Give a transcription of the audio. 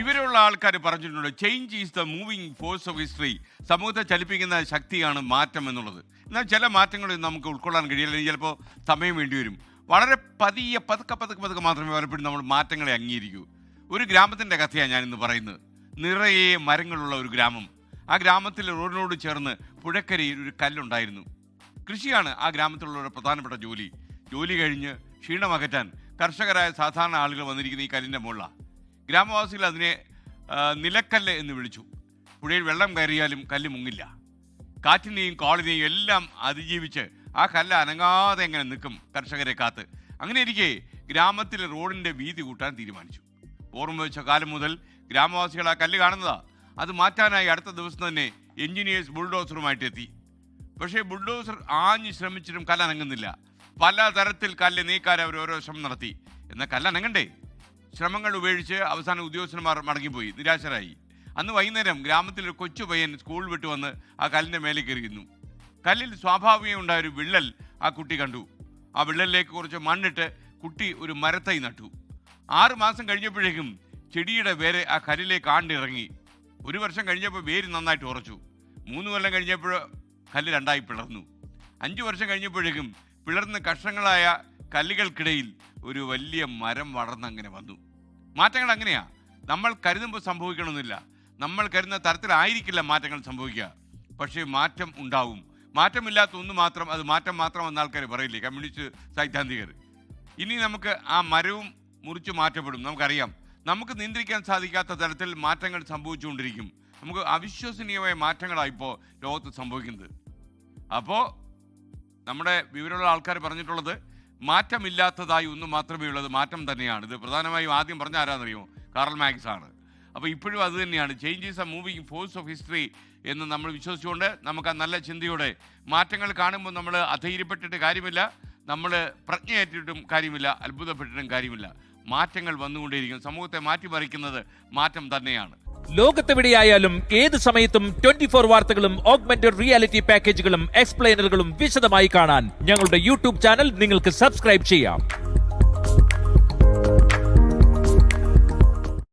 വിവരമുള്ള ആൾക്കാർ പറഞ്ഞിട്ടുണ്ട്, change is the moving force of history. സമൂഹത്തെ ചലിപ്പിക്കുന്ന ശക്തിയാണ് മാറ്റം എന്നുള്ളത്. എന്നാൽ ചില മാറ്റങ്ങൾ നമുക്ക് ഉൾക്കൊള്ളാൻ കഴിയില്ല, ചിലപ്പോൾ സമയം വേണ്ടി വരും. വളരെ പതുക്കെ മാത്രമേ പലപ്പോഴും നമ്മൾ മാറ്റങ്ങളെ അംഗീകരിക്കൂ. ഒരു ഗ്രാമത്തിൻ്റെ കഥയാണ് ഞാനിന്ന് പറയുന്നത്. നിറയെ മരങ്ങളുള്ള ഒരു ഗ്രാമം. ആ ഗ്രാമത്തിൽ റോഡിനോട് ചേർന്ന് പുഴക്കരയിൽ ഒരു കല്ലുണ്ടായിരുന്നു. കൃഷിയാണ് ആ ഗ്രാമത്തിലുള്ള പ്രധാനപ്പെട്ട ജോലി. ജോലി കഴിഞ്ഞ് ക്ഷീണമകറ്റാൻ കർഷകരായ സാധാരണ ആളുകൾ വന്നിരിക്കുന്ന ഈ കല്ലിൻ്റെ മുകളിലാണ്. ഗ്രാമവാസികൾ അതിനെ നിലക്കല്ല് എന്ന് വിളിച്ചു. പുഴയിൽ വെള്ളം കയറിയാലും കല്ല് മുങ്ങില്ല. കാറ്റിനെയും കോളിനെയും എല്ലാം അതിജീവിച്ച് ആ കല്ല് അനങ്ങാതെ എങ്ങനെ നിൽക്കും കർഷകരെ കാത്ത്. അങ്ങനെ ഇരിക്കെ ഗ്രാമത്തിലെ റോഡിൻ്റെ വീതി കൂട്ടാൻ തീരുമാനിച്ചു. ഓർമ്മ വെച്ച കാലം മുതൽ ഗ്രാമവാസികൾ ആ കല്ല് കാണുന്നതാ. അത് മാറ്റാനായി അടുത്ത ദിവസം തന്നെ എഞ്ചിനീയേഴ്സ് ബുൾഡോസറുമായിട്ട് എത്തി. പക്ഷേ ബുൾഡോസർ ആഞ്ഞ് ശ്രമിച്ചിട്ടും കല്ല് അനങ്ങുന്നില്ല. പലതരത്തിൽ കല്ല് നീക്കാൻ അവർ ഓരോ ശ്രമം നടത്തി. എന്നാൽ കല്ല് അനങ്ങണ്ടേ? ശ്രമങ്ങൾ ഉപേക്ഷിച്ച് അവസാന ഉദ്യോഗസ്ഥന്മാർ മടങ്ങിപ്പോയി, നിരാശരായി. അന്ന് വൈകുന്നേരം ഗ്രാമത്തിലൊരു കൊച്ചു പയ്യൻ സ്കൂൾ വിട്ടു വന്ന് ആ കല്ലിൻ്റെ മേലെ കയറിയിരുന്നു. കല്ലിൽ സ്വാഭാവികം ഉണ്ടായൊരു വിള്ളൽ ആ കുട്ടി കണ്ടു. ആ വിള്ളലിലേക്ക് കുറച്ച് മണ്ണിട്ട് കുട്ടി ഒരു മരത്തൈ നട്ടു. 6 മാസം കഴിഞ്ഞപ്പോഴേക്കും ചെടിയുടെ വേര് ആ കല്ലിലേക്ക് ആണ്ടിറങ്ങി. 1 വർഷം കഴിഞ്ഞപ്പോൾ വേര് നന്നായിട്ട് ഉറച്ചു. 3 കൊല്ലം കഴിഞ്ഞപ്പോൾ കല്ല് 2ആയി പിളർന്നു. 5 വർഷം കഴിഞ്ഞപ്പോഴേക്കും പിളർന്ന് കഷ്ണങ്ങളായ കല്ലുകൾക്കിടയിൽ ഒരു വലിയ മരം വളർന്നങ്ങനെ വന്നു. മാറ്റങ്ങൾ അങ്ങനെയാ. നമ്മൾ കരുതുമ്പോൾ സംഭവിക്കണമെന്നില്ല. നമ്മൾ കരുതുന്ന തരത്തിലായിരിക്കില്ല മാറ്റങ്ങൾ സംഭവിക്കുക. പക്ഷേ മാറ്റം ഉണ്ടാവും. മാറ്റമില്ലാത്ത ഒന്ന് മാത്രം, അത് മാറ്റം മാത്രമെന്ന് ആൾക്കാർ പറയില്ലേ, കമ്മ്യൂണിസ്റ്റ് സൈദ്ധാന്തികർ. ഇനി നമുക്ക് ആ മരവും മുറിച്ച് മാറ്റപ്പെടും. നമുക്കറിയാം, നമുക്ക് നിയന്ത്രിക്കാൻ സാധിക്കാത്ത തരത്തിൽ മാറ്റങ്ങൾ സംഭവിച്ചുകൊണ്ടിരിക്കും. നമുക്ക് അവിശ്വസനീയമായ മാറ്റങ്ങളായിപ്പോൾ ലോകത്ത് സംഭവിക്കുന്നത്. അപ്പോൾ നമ്മുടെ വിവരമുള്ള ആൾക്കാർ പറഞ്ഞിട്ടുള്ളത് മാറ്റമില്ലാത്തതായി ഒന്നും മാത്രമേ ഉള്ളത് മാറ്റം തന്നെയാണ്. ഇത് പ്രധാനമായും ആദ്യം പറഞ്ഞ ആരാന്നറിയുമോ? കാറൽ മാർക്സ് ആണ്. അപ്പോൾ ഇപ്പോഴും അത് തന്നെയാണ്, change is A moving force of history എന്ന് നമ്മൾ വിശ്വസിച്ചുകൊണ്ട് നമുക്ക് ആ നല്ല ചിന്തയോടെ മാറ്റങ്ങൾ കാണുമ്പോൾ നമ്മൾ അധൈര്യപ്പെട്ടിട്ട് കാര്യമില്ല, നമ്മൾ പ്രജ്ഞയേറ്റിട്ടും കാര്യമില്ല, അത്ഭുതപ്പെട്ടിട്ടും കാര്യമില്ല. മാറ്റങ്ങൾ വന്നുകൊണ്ടേയിരിക്കും. സമൂഹത്തെ മാറ്റിമറിക്കുന്നത് മാറ്റം തന്നെയാണ്. ലോകത്തെവിടെയായാലും ഏത് സമയത്തും 24 വാർത്തകളും ഓഗ്മെന്റഡ് റിയാലിറ്റി പാക്കേജുകളും എക്സ്പ്ലെയിനറുകളും വിശദമായി കാണാൻ ഞങ്ങളുടെ യൂട്യൂബ് ചാനൽ നിങ്ങൾക്ക് സബ്സ്ക്രൈബ് ചെയ്യാം.